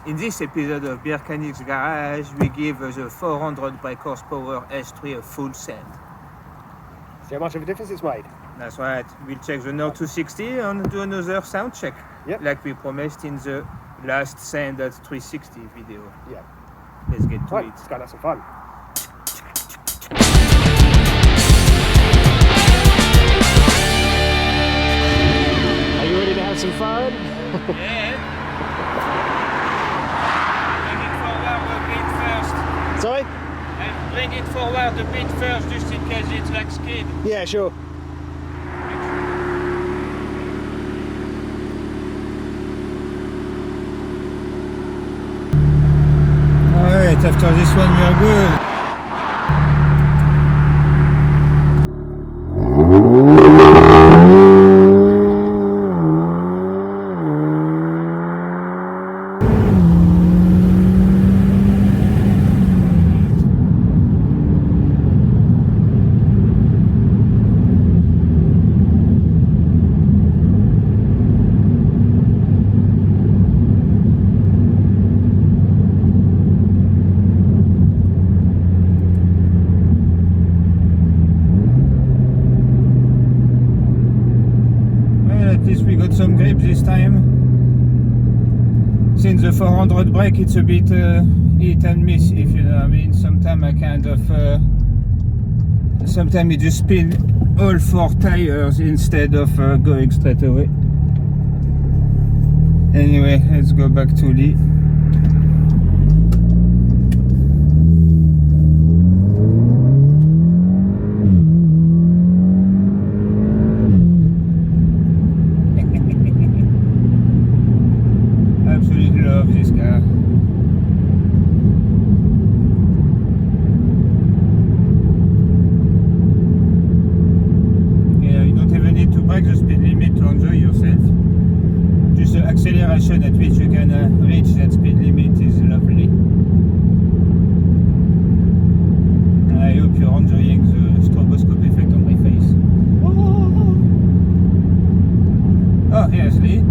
In this episode of Birkanik's Garage, we give the 400 brake horsepower S3 a full send. See how much of a difference it's made? That's right. We'll check the Nord 260 and do another sound check. Yep. Like we promised in the last send at 360 video. Yeah. Let's get to Right, it. let's go have some fun. Are you ready to have some fun? Yeah. Bring it forward a bit first. Sorry? And bring it forward a bit first, just in case it's like skid. Yeah, sure. Alright, after this one you're good. At least we got some grip this time. Since the 400 brake, it's a bit hit and miss, if you know what I mean. Sometimes I kind of sometimes it just spin all four tires instead of going straight away. Anyway, let's go back to Lee. Absolutely love this car. Yeah, you don't even need to break the speed limit to enjoy yourself. Just the acceleration at which you can reach that speed limit is lovely. I hope you're enjoying the stroboscope effect on my face. Oh, here's Lee.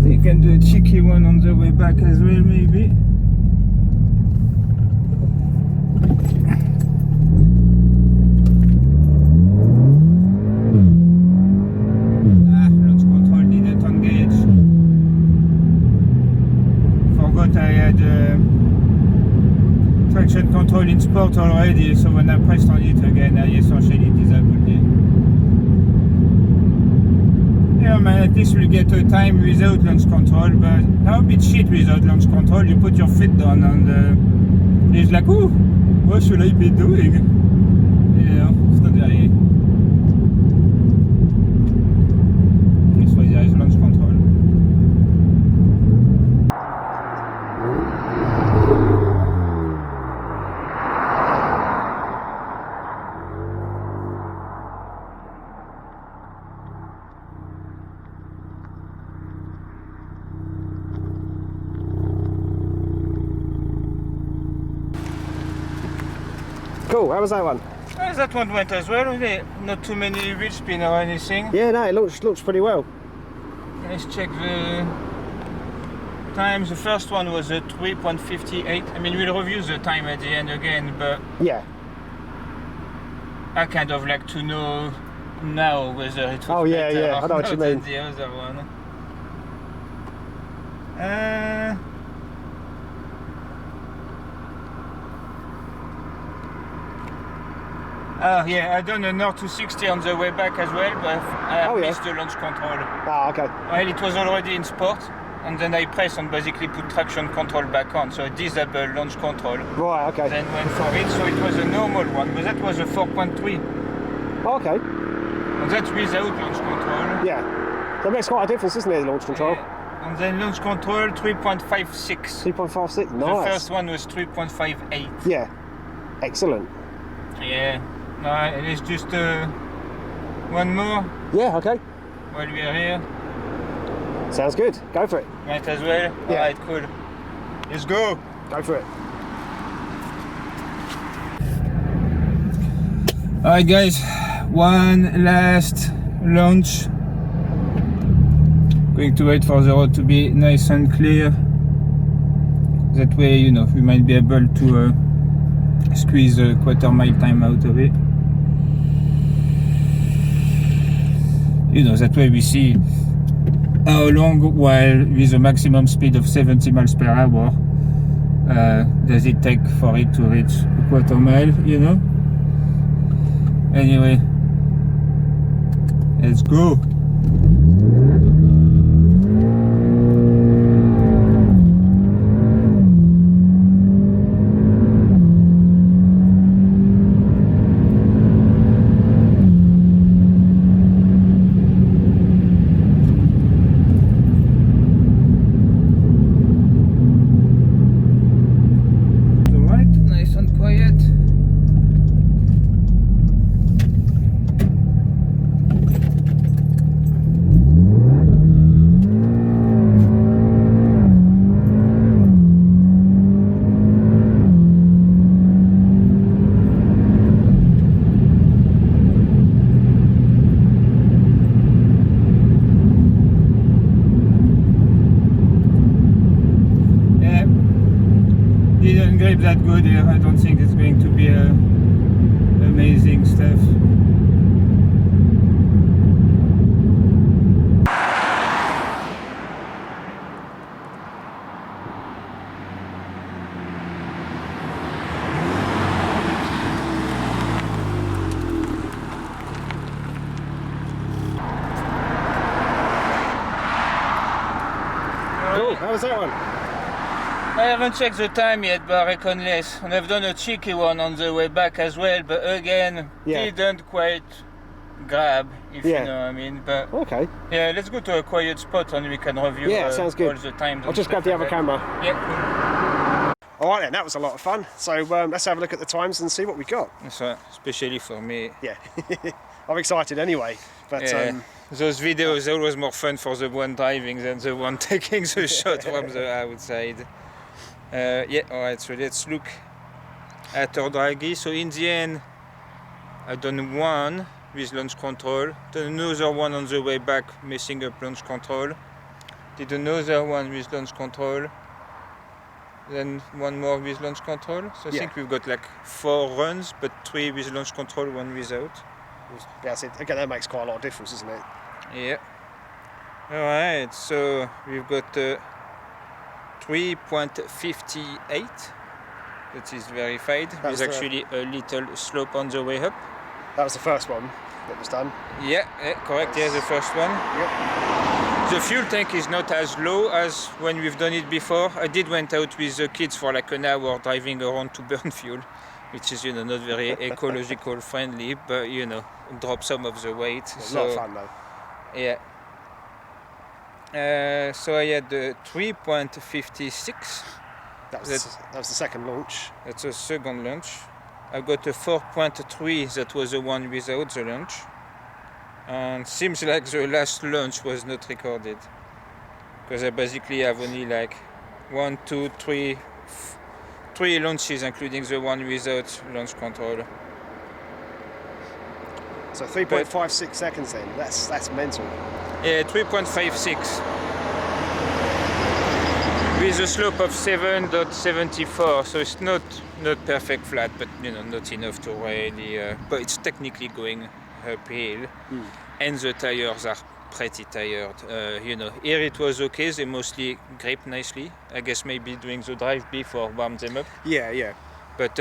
You can do a cheeky one on the way back as well, maybe. Launch control didn't engage. Forgot I had traction control in sport already, so when I pressed on it again, I essentially disabled it. Yeah man, at least we'll get a time without launch control, but how a bit shit without launch control. You put your feet down and it's like, ooh, what should I be doing? You know, it's not very... That's why there is launch control. Cool, how was that one? That one went as well, really. Not too many wheel spin or anything. Yeah, no, it looks pretty well. Let's check the time. The first one was a 3.58. I mean, we'll review the time at the end again, but Yeah. I kind of like to know now whether it was Oh, yeah, better yeah, I know or what you not than mean. the other one. Yeah, I done a North 260 on the way back as well, but I missed the launch control. Ah, okay. Well, it was already in sport, and then I pressed and basically put traction control back on, so I disabled launch control. Right, okay. Then went for it, so it was a normal one, but that was a 4.3. Oh, okay. And that's without launch control. Yeah. So it makes quite a difference, doesn't it, the launch control? Yeah. And then launch control 3.56. 3.56, nice. The first one was 3.58. Yeah. Excellent. Yeah. No, it's just one more Yeah, okay. while we are here. Sounds good. Go for it. Might as well. Yeah. Alright, cool. Let's go. Go for it. Alright guys, one last launch. Going to wait for the road to be nice and clear. That way, you know, we might be able to squeeze a quarter-mile time out of it. You know, that way we see how long, while with a maximum speed of 70 miles per hour, does it take for it to reach a quarter mile, you know? Anyway, let's go. Didn't grip that good here. I don't think it's going to be amazing stuff. Cool. How was that one? I haven't checked the time yet, but I reckon less. And I've done a cheeky one on the way back as well, but again, didn't quite grab, if you know what I mean. But okay. Yeah, let's go to a quiet spot and we can review sounds good. all the times. I'll just grab the other camera. Yeah. Alright then, that was a lot of fun. So let's have a look at the times and see what we got. That's right, especially for me. Yeah. I'm excited anyway. But those videos are always more fun for the one driving than the one taking the shot from the outside. Yeah, alright, so let's look at our draggy. So in the end, I've done one with launch control, done another one on the way back, messing up launch control, did another one with launch control, then one more with launch control. So I think we've got like 4 runs, but 3 with launch control, 1 without. Yeah, so again, that makes quite a lot of difference, doesn't it? Yeah. Alright, so we've got 3.58. That is verified. There's actually a little slope on the way up. That was the first one that was done. Yeah, correct. Yeah, the first one. Yep. The fuel tank is not as low as when we've done it before. I did went out with the kids for like an hour driving around to burn fuel, which is, you know, not very ecological friendly, but, you know, drop some of the weight. It's a lot of fun though. Yeah. So I had the 3.56. That was the second launch. That's a second launch. I got a 4.3, that was the one without the launch. And seems like the last launch was not recorded. Because I basically have only like 1, 2, 3 launches, including the one without launch control. So 3.56 seconds then, that's mental. Yeah, 3.56. With a slope of 7.74, so it's not perfect flat, but, you know, not enough to really, but it's technically going uphill, and the tires are pretty tired. You know, here it was okay. They mostly grip nicely. I guess maybe doing the drive before warm them up. Yeah, yeah. But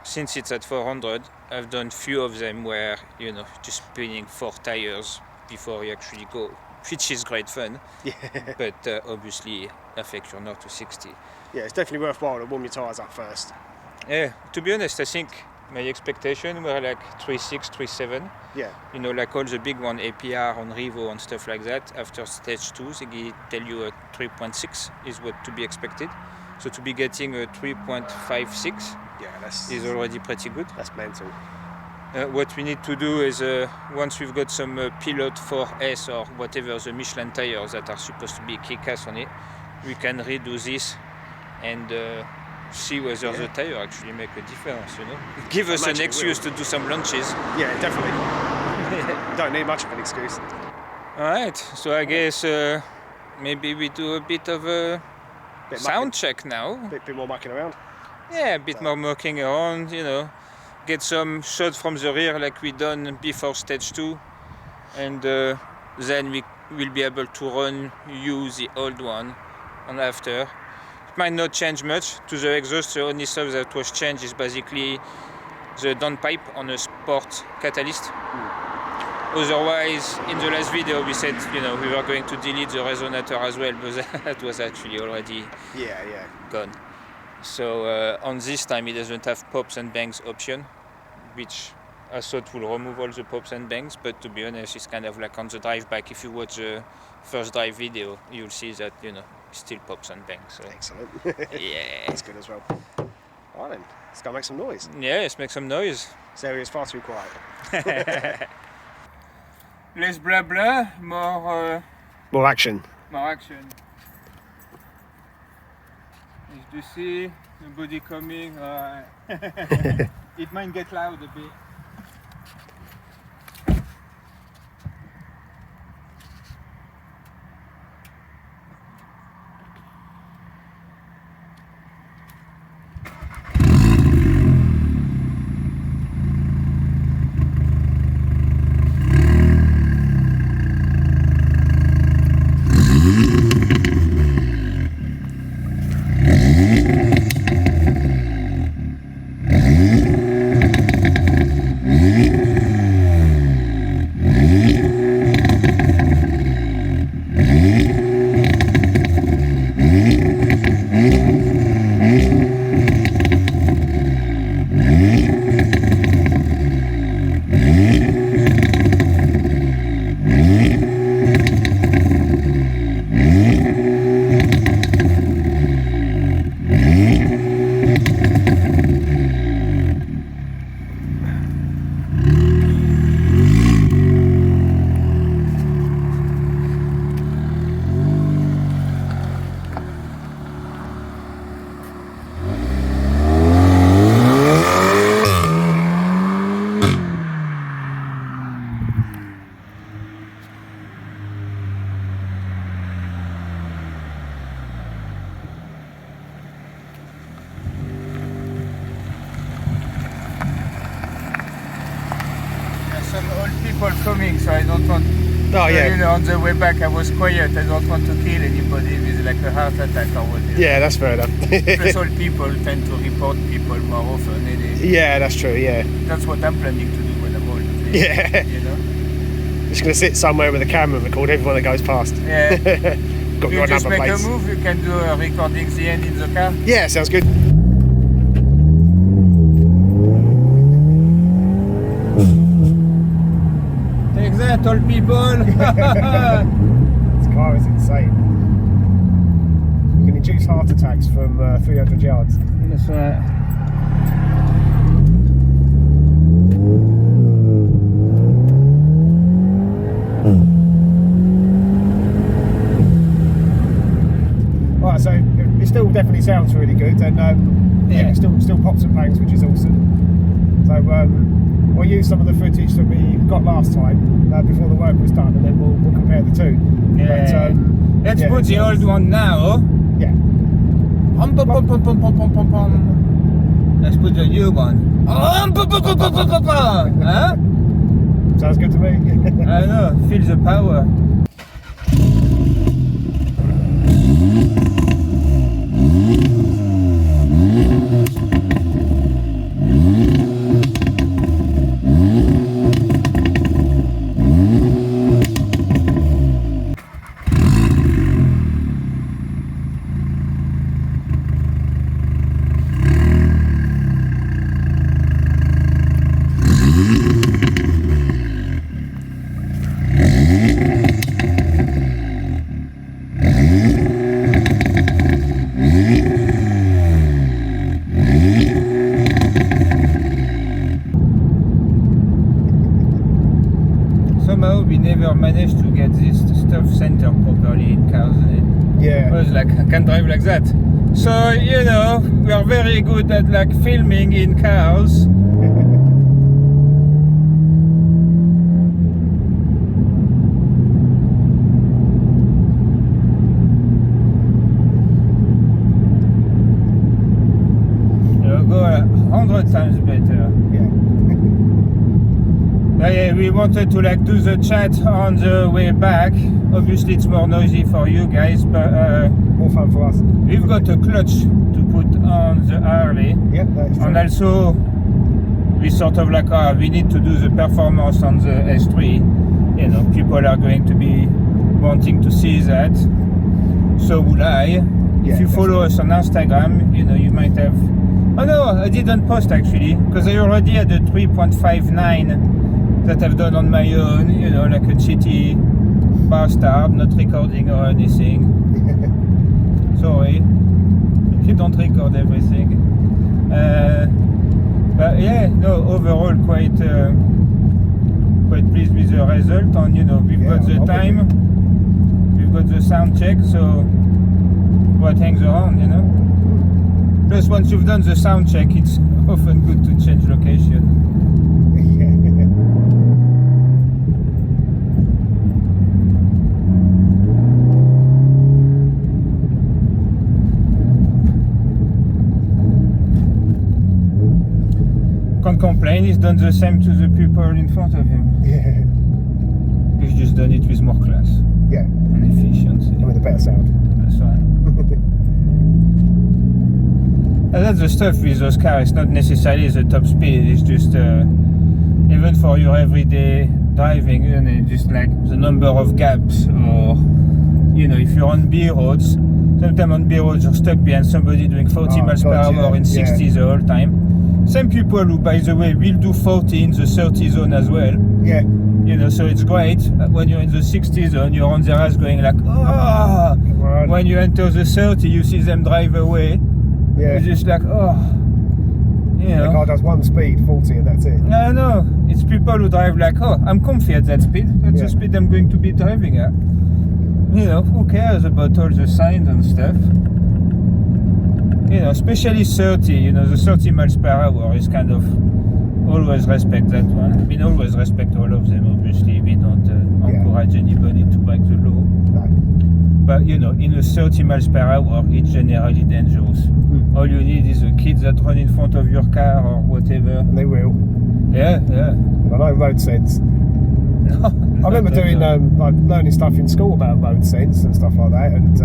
since it's at 400, I've done few of them where, you know, just spinning 4 tires before you actually go, which is great fun. Yeah. But obviously affect your 0 to 60. Yeah, it's definitely worthwhile to warm your tyres up first. Yeah, to be honest, I think my expectation were like 3.6, 3.7. Yeah. You know, like all the big one, APR on Revo and stuff like that. After stage 2, they tell you a 3.6 is what to be expected. So to be getting a 3.56 is already pretty good. That's mental. What we need to do is once we've got some Pilot 4S or whatever the Michelin tires that are supposed to be kick-ass on it, we can redo this and see whether the tire actually make a difference, you know. Give us an excuse to do some lunches. Yeah, definitely. You don't need much of an excuse. Alright, so I guess maybe we do a bit of a sound check now. Bit more mucking around. Yeah, a bit more mucking around, you know. Get some shots from the rear like we done before stage 2. And then we will be able to use the old one and after. It might not change much. To the exhaust, the only stuff that was changed is basically the downpipe on a sport catalyst. Otherwise, in the last video we said, you know, we were going to delete the resonator as well, but that was actually already gone. So on this time it doesn't have pops and bangs option, which I thought will remove all the pops and bangs, but to be honest, it's kind of like on the drive back. If you watch the first drive video, you'll see that, you know, still pops and bangs. So. Excellent. Yeah. That's good as well. All right then, let's go make some noise. Yeah, let's make some noise. This area is far too quiet. Less blah blah, more action. more action. As you see, the body coming. It might get loud a bit. Coming, so I don't want. Oh yeah. You know, on the way back I was quiet. I don't want to kill anybody with like a heart attack or whatever. Yeah, that's fair enough. Plus, all people tend to report people more often. Yeah, that's true. Yeah. That's what I'm planning to do when I'm old. Yeah. You know. Just gonna sit somewhere with a camera and record everyone that goes past. Yeah. Got you just make plates. a move. You can do a recording the end in the car. Yeah, sounds good. Take that, all people. This car is insane. You can induce heart attacks from 300 yards. That's right. Right, so it still definitely sounds really good, and it still pops and bangs, which is awesome. So we'll use some of the footage that we got last time before the work was done, and then we'll compare the two. Yeah. But, let's put the old one now. Yeah. Let's put the new one. Huh? Sounds good to me. I know, feel the power. Somehow we never managed to get this stuff centered properly in cars. Yeah. I was like, I can't drive like that. So, you know, we are very good at like filming in cars. You'll go 100 times better. Yeah. Yeah, we wanted to like do the chat on the way back. Obviously it's more noisy for you guys, but more fun for us. we've got a clutch to put on the Harley. Yeah, that is true. And also we sort of like, we need to do the performance on the S3. You know, people are going to be wanting to see that. So will I. Yeah, If you follow us on Instagram, you know, you might have... Oh no, I didn't post actually, because I already had a 3.59 that I've done on my own, you know, like a cheaty bastard, not recording or anything. Sorry, you don't record everything. But yeah, no, overall quite pleased with the result. And you know, we've got the time, we've got the sound check, so what hangs around, you know. Plus, once you've done the sound check, it's often good to change location. Can't complain, he's done the same to the people in front of him. Yeah. He's just done it with more class Yeah. and efficiency. And with a better sound. That's right. And that's the stuff with those cars, it's not necessarily the top speed, it's just even for your everyday driving, you know, just like the number of gaps, or you know, if you're on B roads, sometimes on B roads you're stuck behind somebody doing 40 miles per hour in 60 the whole time. Same people who, by the way, will do 40 in the 30 zone as well. Yeah. You know, so it's great. When you're in the 60 zone, you're on their ass going like, oh! When you enter the 30, you see them drive away. Yeah. You're just like, oh. You know. The car does one speed, 40, and that's it. No. It's people who drive like, oh, I'm comfy at that speed. That's the speed I'm going to be driving at. You know, who cares about all the signs and stuff? You know, especially 30, you know, the 30 miles per hour is kind of, always respect that one. I mean, always respect all of them, obviously. We don't encourage anybody to break the law. No. But, you know, in a 30 miles per hour, it's generally dangerous. All you need is a kid that run in front of your car or whatever. And they will. Yeah. I know road sense. No, I remember doing, like, learning stuff in school about road sense and stuff like that, and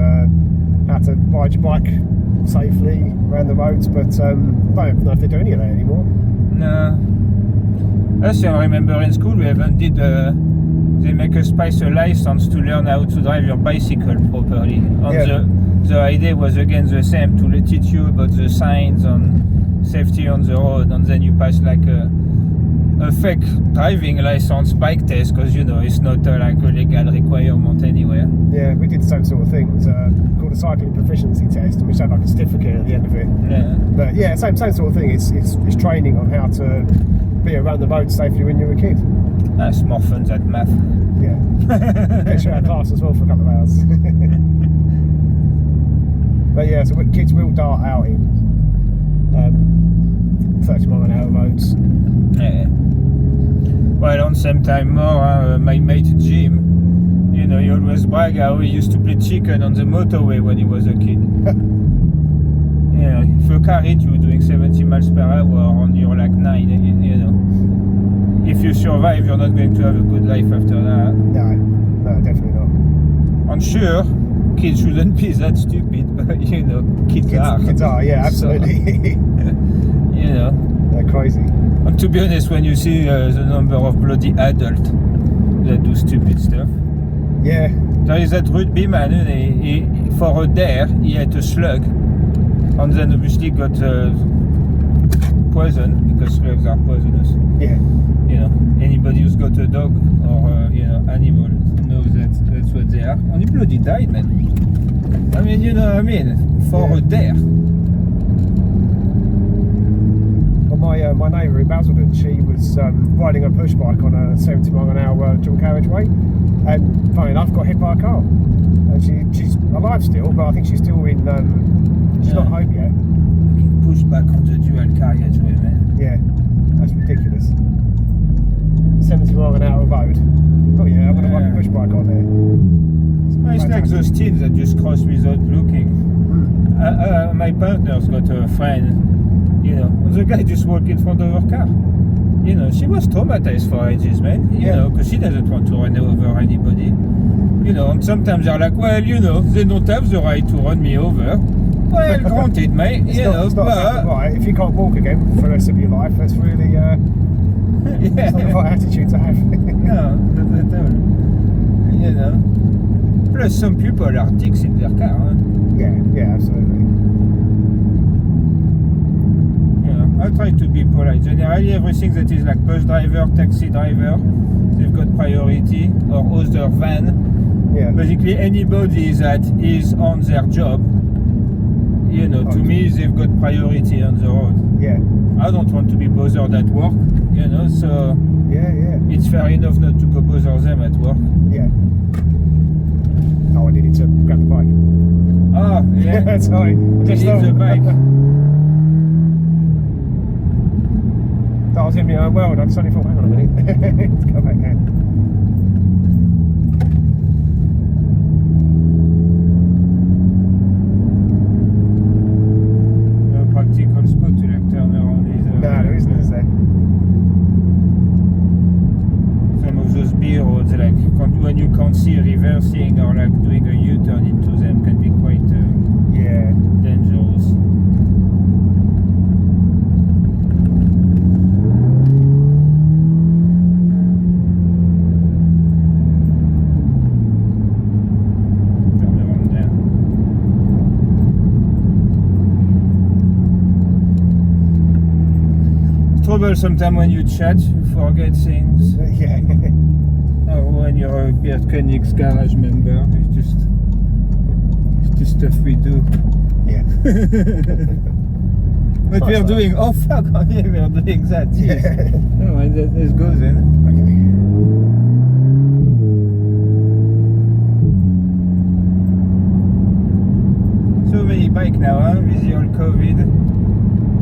how to ride your bike safely around the roads, but I don't know if they do any of that anymore. No. Last year I remember in school we even did, they make us pass a license to learn how to drive your bicycle properly. And the idea was again the same, to teach you about the signs and safety on the road, and then you pass like a fake driving license bike test, because you know it's not like a legal requirement anywhere. Yeah, we did the same sort of thing. It was called a cycling proficiency test, which had like a certificate at the end of it. Yeah. But yeah, same sort of thing. It's training on how to be around the road safely when you're a kid. That's more fun than math. Yeah. Gets you out of class as well for a couple of hours. But yeah, so kids will dart out in 30 mile an hour roads. Yeah. Well, on same time more, my mate Jim, you know, he always brag how he used to play chicken on the motorway when he was a kid. You know, if a car hit you doing 70 miles per hour on your like 9, you know, if you survive, you're not going to have a good life after that. No, definitely not. I'm sure kids shouldn't be that stupid, but you know, kids are. Kids are, yeah, absolutely. So, you know. They're crazy. And to be honest, when you see the number of bloody adults that do stupid stuff. Yeah. There is that rugby man, he for a dare, he ate a slug, and then obviously got poison, because slugs are poisonous. Yeah. You know, anybody who's got a dog or you know, animal knows that's what they are. And he bloody died, man. I mean, you know what I mean? For a dare. Well, my neighbour in Basildon, she was riding a push bike on a 70 mile an hour dual carriageway, and funny enough, got hit by a car. And she's alive still, but I think she's still in. She's not home yet. Push back on the dual carriageway, man. Yeah, that's ridiculous. 70 mile an hour road. Oh yeah, I'm going to ride a push bike on there. It's like those teens that just cross without looking. My partner's got a friend, you know, and the guy just walked in front of her car. You know, she was traumatized for ages, man. You know, because she doesn't want to run over anybody. You know, and sometimes they're like, well, you know, they don't have the right to run me over. Well, granted, mate, you know, but... Right, if you can't walk again for the rest of your life, that's really... It's not the right attitude to have. No, not at all. You know. Plus, some people are dicks in their car. Huh? Yeah, absolutely. You know, I try to be polite. Generally, everything that is like bus driver, taxi driver, they've got priority, or other van. Yeah. Basically, anybody that is on their job, you know, to me, they've got priority on the road. Yeah. I don't want to be bothered at work, you know, so yeah, it's fair enough not to go bother them at work. Yeah. Oh, I needed to grab the bike. Oh, yeah. Sorry. Just leave the bike. That was in my own world. I suddenly thought, hang on a minute. Let's go back there. Practical spot to like turn around either. No, there isn't, is there? Some of those B roads, like when you can't see reversing or like doing a U-turn into them, can be quite dangerous. Turn around there. Trouble sometimes when you chat, you forget things. Yeah. Or when you're a Beard Koenig's garage member, it's just stuff we do. Yeah. But we're doing, oh fuck, oh yeah, we're doing that. Yes. Yeah. Oh, let's go then. Okay. So many bikes now, huh, with the old COVID.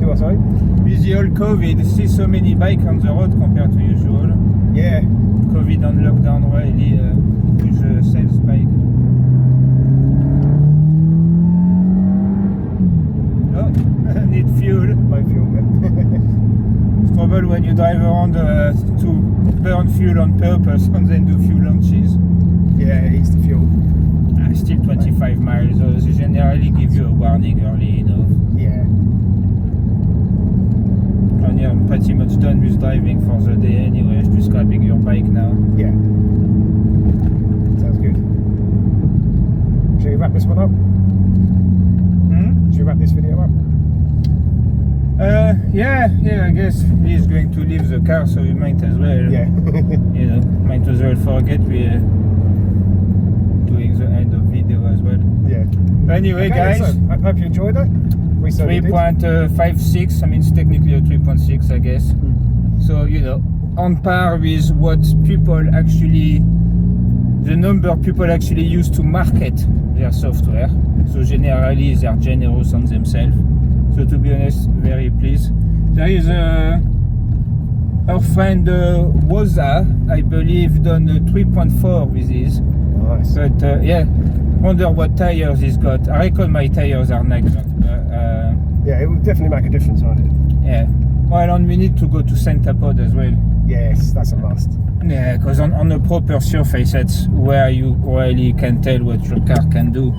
Do what, sorry? With the old COVID, see so many bikes on the road compared to usual. Yeah. COVID and lockdown really push sales bike. Oh, need fuel. Low fuel, It's trouble when you drive around to burn fuel on purpose and then do fuel launches. Yeah, it eats the fuel. Still 25 miles, so they generally give you a warning early enough. Yeah. And yeah, I'm pretty much done with driving for the day anyway. Just grabbing your bike now. Yeah. Sounds good. Shall we wrap this one up? Shall we wrap this video up? Yeah, I guess he's going to leave the car, so we might as well. Yeah. You know, might as well forget we're doing the end of video as well. Yeah. Anyway, Okay, guys. so, I hope you enjoyed that. We certainly did. 3.56, I mean it's technically a 3.6 I guess. So, you know, on par with what people actually, the number of people actually use to market their software. So generally they are generous on themselves. So to be honest, very pleased. There is our friend Woza, I believe, done 3.4 with this. Nice. But yeah, wonder what tires he's got. I reckon my tires are not good. Yeah, it will definitely make a difference, won't it? Yeah. Well, and we need to go to Centapod as well. Yeah. Yes, that's a must. Yeah, because on a proper surface, that's where you really can tell what your car can do.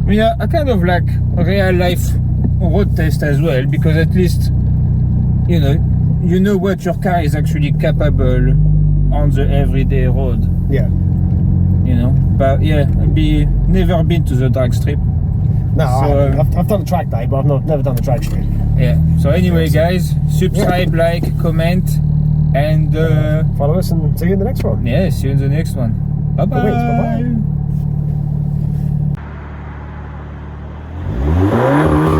Yeah, I kind of like real life road test as well, because at least you know what your car is actually capable on the everyday road. Yeah. But yeah, never been to the drag strip. No, So, I've done the track day, but I've never done the drag strip. Yeah. So anyway, guys, subscribe, like, comment, and follow us, and see you in the next one. Yeah, see you in the next one. Bye bye. Bye bye.